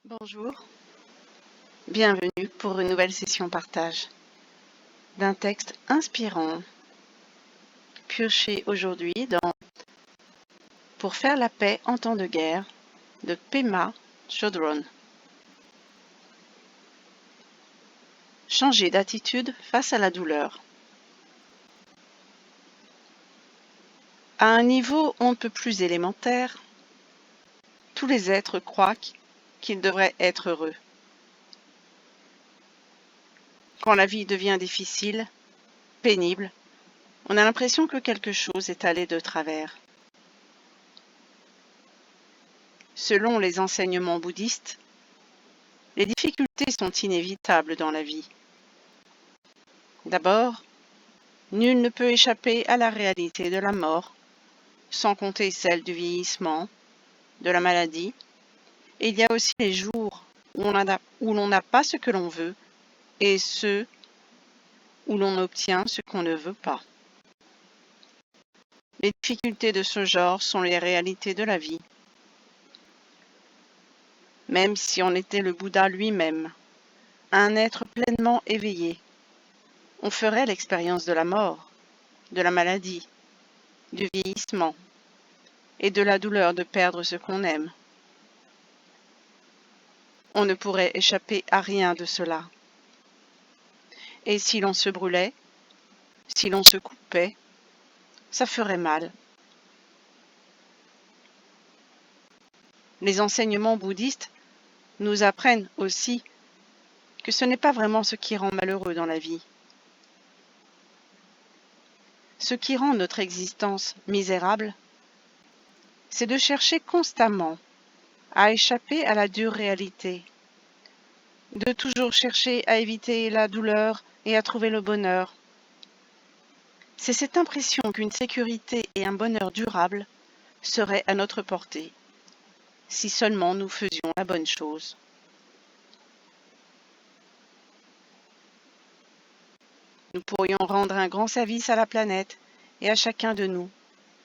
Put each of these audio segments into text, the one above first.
Bonjour, bienvenue pour une nouvelle session partage d'un texte inspirant, pioché aujourd'hui dans Pour faire la paix en temps de guerre de Pema Chodron. Changer d'attitude face à la douleur. À un niveau on ne peut plus élémentaire, tous les êtres croient qu'ils devraient être heureux. Quand la vie devient difficile, pénible, on a l'impression que quelque chose est allé de travers. Selon les enseignements bouddhistes, les difficultés sont inévitables dans la vie. D'abord, nul ne peut échapper à la réalité de la mort, sans compter celle du vieillissement, de la maladie. Et il y a aussi les jours où l'on n'a pas ce que l'on veut et ceux où l'on obtient ce qu'on ne veut pas. Les difficultés de ce genre sont les réalités de la vie. Même si on était le Bouddha lui-même, un être pleinement éveillé, on ferait l'expérience de la mort, de la maladie, du vieillissement et de la douleur de perdre ce qu'on aime. On ne pourrait échapper à rien de cela. Et si l'on se brûlait, si l'on se coupait, ça ferait mal. Les enseignements bouddhistes nous apprennent aussi que ce n'est pas vraiment ce qui rend malheureux dans la vie. Ce qui rend notre existence misérable, c'est de chercher constamment à échapper à la dure réalité, de toujours chercher à éviter la douleur et à trouver le bonheur. C'est cette impression qu'une sécurité et un bonheur durable seraient à notre portée, si seulement nous faisions la bonne chose. Nous pourrions rendre un grand service à la planète et à chacun de nous,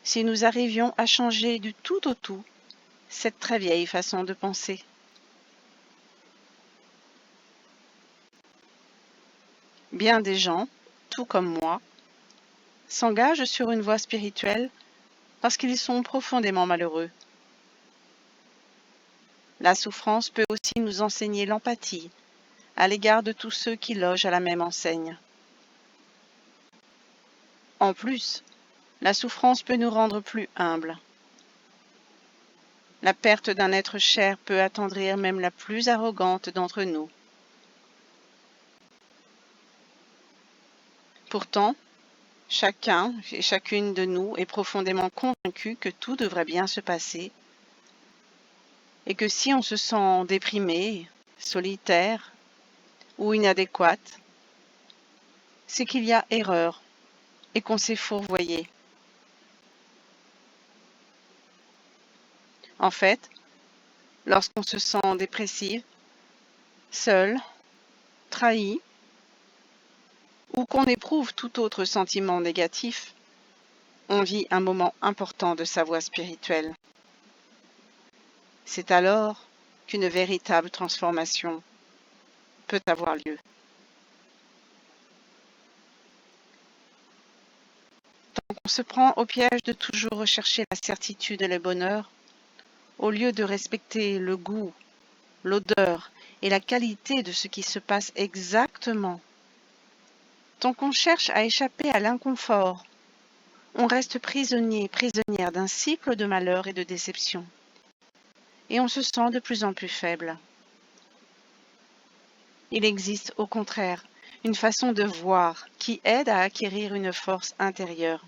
si nous arrivions à changer du tout au tout cette très vieille façon de penser. Bien des gens, tout comme moi, s'engagent sur une voie spirituelle parce qu'ils sont profondément malheureux. La souffrance peut aussi nous enseigner l'empathie à l'égard de tous ceux qui logent à la même enseigne. En plus, la souffrance peut nous rendre plus humbles. La perte d'un être cher peut attendrir même la plus arrogante d'entre nous. Pourtant, chacun et chacune de nous est profondément convaincu que tout devrait bien se passer et que si on se sent déprimé, solitaire ou inadéquate, c'est qu'il y a erreur et qu'on s'est fourvoyé. En fait, lorsqu'on se sent dépressif, seul, trahi, ou qu'on éprouve tout autre sentiment négatif, on vit un moment important de sa voie spirituelle. C'est alors qu'une véritable transformation peut avoir lieu. Donc on se prend au piège de toujours rechercher la certitude et le bonheur, au lieu de respecter le goût, l'odeur et la qualité de ce qui se passe exactement. Tant qu'on cherche à échapper à l'inconfort, on reste prisonnière d'un cycle de malheur et de déception. Et on se sent de plus en plus faible. Il existe au contraire une façon de voir qui aide à acquérir une force intérieure.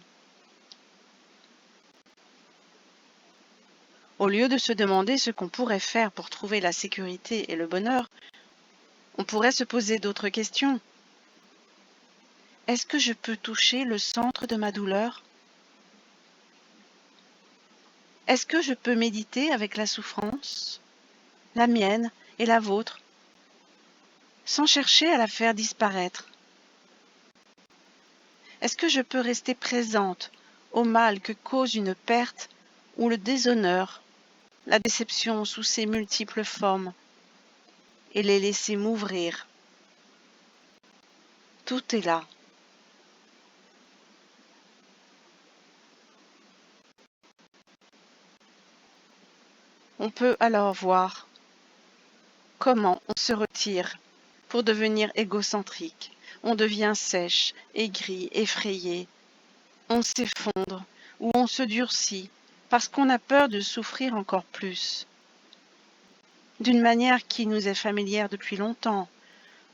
Au lieu de se demander ce qu'on pourrait faire pour trouver la sécurité et le bonheur, on pourrait se poser d'autres questions. Est-ce que je peux toucher le centre de ma douleur? Est-ce que je peux méditer avec la souffrance, la mienne et la vôtre, sans chercher à la faire disparaître? Est-ce que je peux rester présente au mal que cause une perte ou le déshonneur, la déception sous ses multiples formes, et les laisser m'ouvrir. Tout est là. On peut alors voir comment on se retire pour devenir égocentrique. On devient sèche, aigri, effrayé. On s'effondre ou on se durcit parce qu'on a peur de souffrir encore plus. D'une manière qui nous est familière depuis longtemps,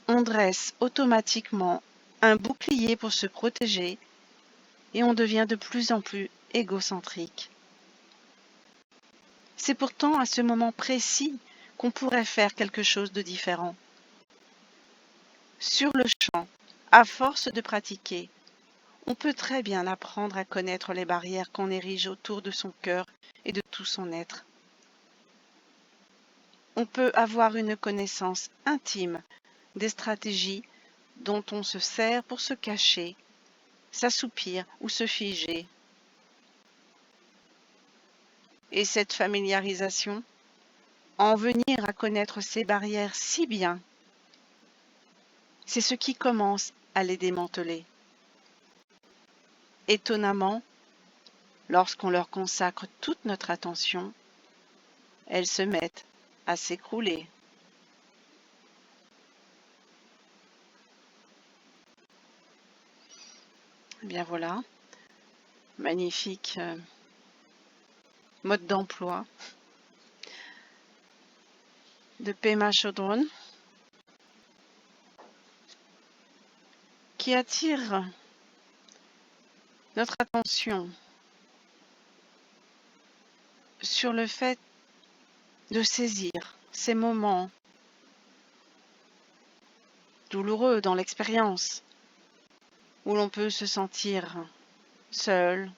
on dresse automatiquement un bouclier pour se protéger et on devient de plus en plus égocentrique. C'est pourtant à ce moment précis qu'on pourrait faire quelque chose de différent. Sur le champ, à force de pratiquer, on peut très bien apprendre à connaître les barrières qu'on érige autour de son cœur et de tout son être. On peut avoir une connaissance intime des stratégies dont on se sert pour se cacher, s'assoupir ou se figer. Et cette familiarisation, en venir à connaître ces barrières si bien, c'est ce qui commence à les démanteler. Étonnamment, lorsqu'on leur consacre toute notre attention, elles se mettent à s'écrouler. Eh bien voilà, magnifique mode d'emploi de Pema Chodron qui attire notre attention sur le fait de saisir ces moments douloureux dans l'expérience où l'on peut se sentir seul,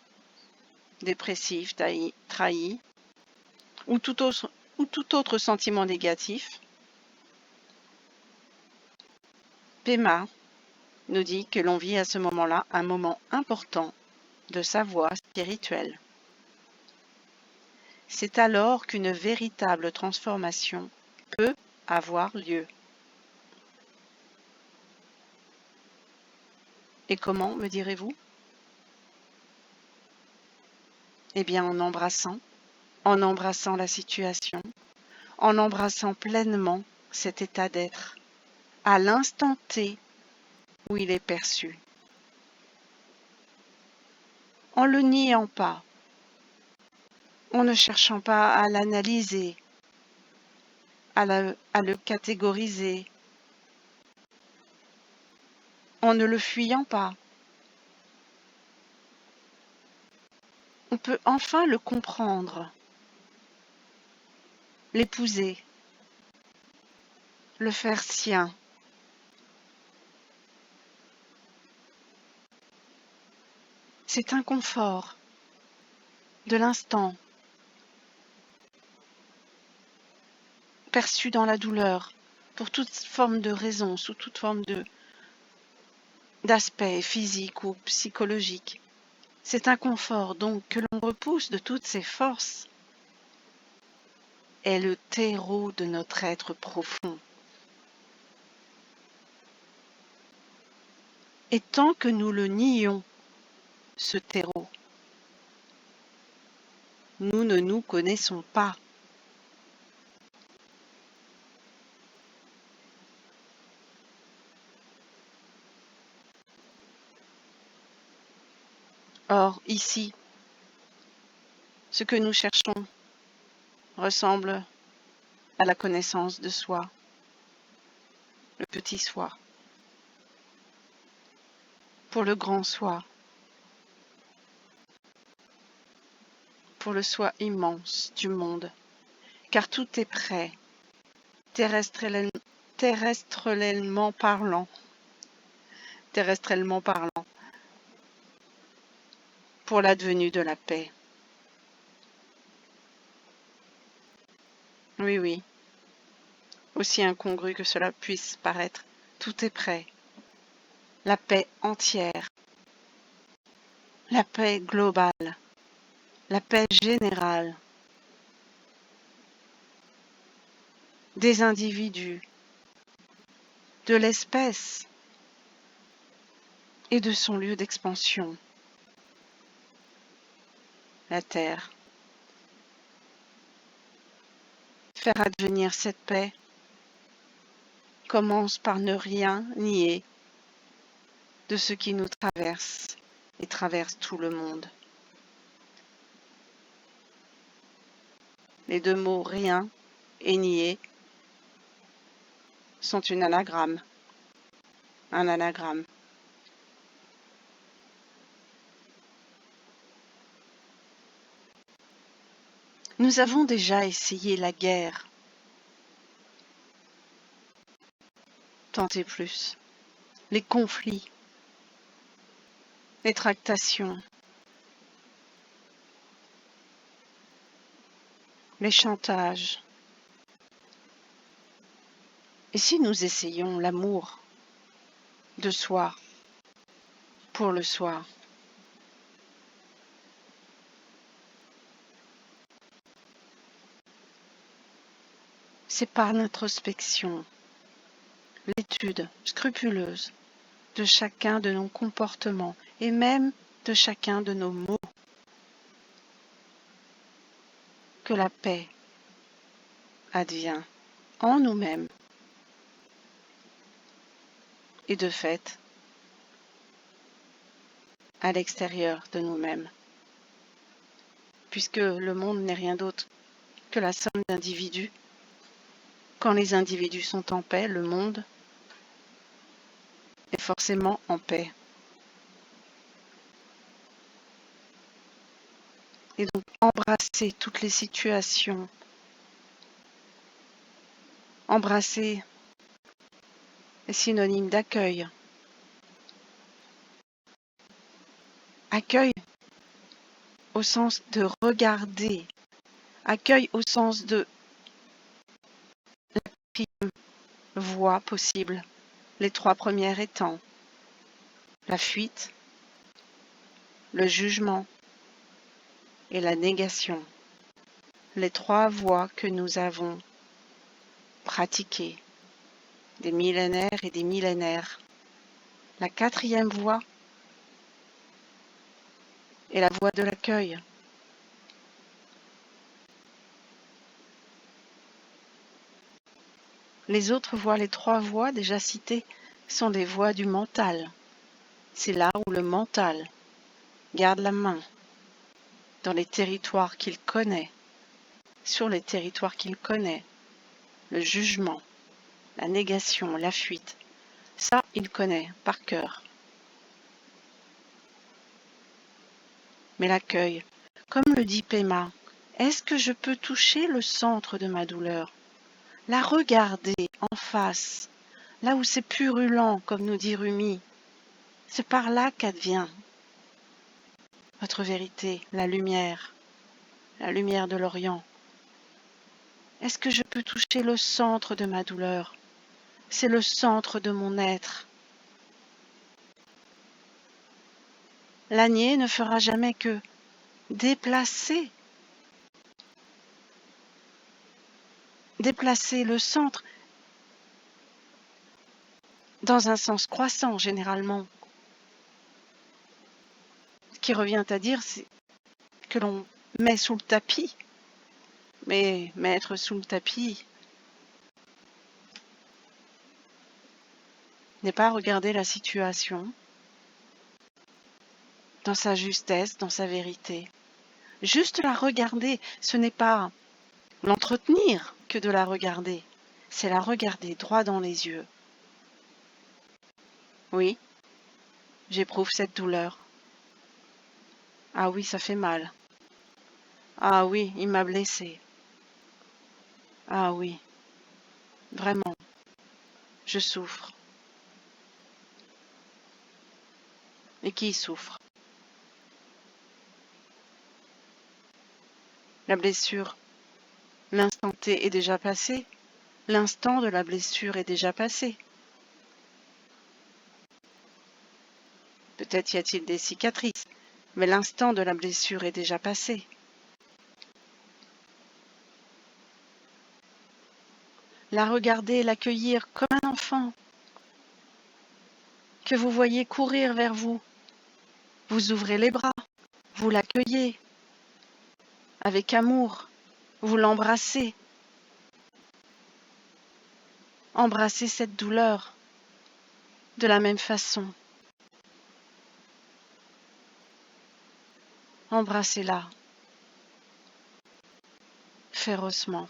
dépressif, trahi, ou tout autre sentiment négatif. Pema nous dit que l'on vit à ce moment-là un moment important de sa voie spirituelle. C'est alors qu'une véritable transformation peut avoir lieu. Et comment, me direz-vous? Eh bien en embrassant la situation, en embrassant pleinement cet état d'être, à l'instant T où il est perçu. En le niant pas, en ne cherchant pas à l'analyser, à le catégoriser, en ne le fuyant pas. On peut enfin le comprendre, l'épouser, le faire sien. Cet inconfort de l'instant, perçu dans la douleur, pour toute forme de raison, sous toute forme d'aspect physique ou psychologique. Cet inconfort donc que l'on repousse de toutes ses forces est le terreau de notre être profond. Et tant que nous le nions, ce terreau, nous ne nous connaissons pas. Or, ici, ce que nous cherchons ressemble à la connaissance de soi, le petit soi, pour le grand soi, pour le soi immense du monde, car tout est prêt, terrestrellement parlant, pour l'advenue de la paix. Oui, oui, aussi incongru que cela puisse paraître, tout est prêt. La paix entière, la paix globale, la paix générale des individus, de l'espèce et de son lieu d'expansion, la Terre. Faire advenir cette paix commence par ne rien nier de ce qui nous traverse et traverse tout le monde. Les deux mots rien et nier sont un anagramme. Nous avons déjà essayé la guerre, tant et plus, les conflits, les tractations, les chantages. Et si nous essayons l'amour de soi pour le soi? C'est par l'introspection, l'étude scrupuleuse de chacun de nos comportements et même de chacun de nos mots que la paix advient en nous-mêmes et de fait à l'extérieur de nous-mêmes, puisque le monde n'est rien d'autre que la somme d'individus. Quand les individus sont en paix, le monde est forcément en paix. Et donc embrasser toutes les situations, embrasser est synonyme d'accueil. Accueil au sens de regarder, accueil au sens de la quatrième voie possible, les trois premières étant la fuite, le jugement et la négation, les trois voies que nous avons pratiquées des millénaires et des millénaires. La quatrième voie est la voie de l'accueil. Les autres voies, les trois voies déjà citées, sont des voies du mental. C'est là où le mental garde la main dans les territoires qu'il connaît, sur les territoires qu'il connaît, le jugement, la négation, la fuite. Ça, il connaît par cœur. Mais l'accueil, comme le dit Pema, est-ce que je peux toucher le centre de ma douleur? La regarder en face, là où c'est purulent, comme nous dit Rumi. C'est par là qu'advient votre vérité, la lumière de l'Orient. Est-ce que je peux toucher le centre de ma douleur? C'est le centre de mon être. L'ânier ne fera jamais que déplacer le centre dans un sens croissant généralement. Ce qui revient à dire, c'est que l'on met sous le tapis. Mais mettre sous le tapis n'est pas regarder la situation dans sa justesse, dans sa vérité. Juste la regarder, ce n'est pas l'entretenir que de la regarder, c'est la regarder droit dans les yeux. Oui, j'éprouve cette douleur. Ah oui, ça fait mal. Ah oui, il m'a blessé. Ah oui, vraiment, je souffre. Et qui souffre? La blessure, l'instant T est déjà passé. L'instant de la blessure est déjà passé. Peut-être y a-t-il des cicatrices, mais l'instant de la blessure est déjà passé. La regarder, l'accueillir comme un enfant, que vous voyez courir vers vous. Vous ouvrez les bras, vous l'accueillez avec amour, vous l'embrassez. Embrassez cette douleur de la même façon. Embrassez-la férocement.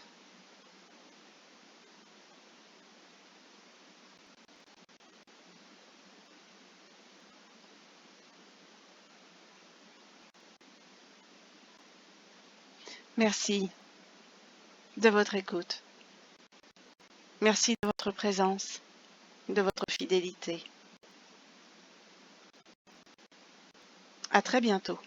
Merci de votre écoute. Merci de votre présence, de votre fidélité. À très bientôt.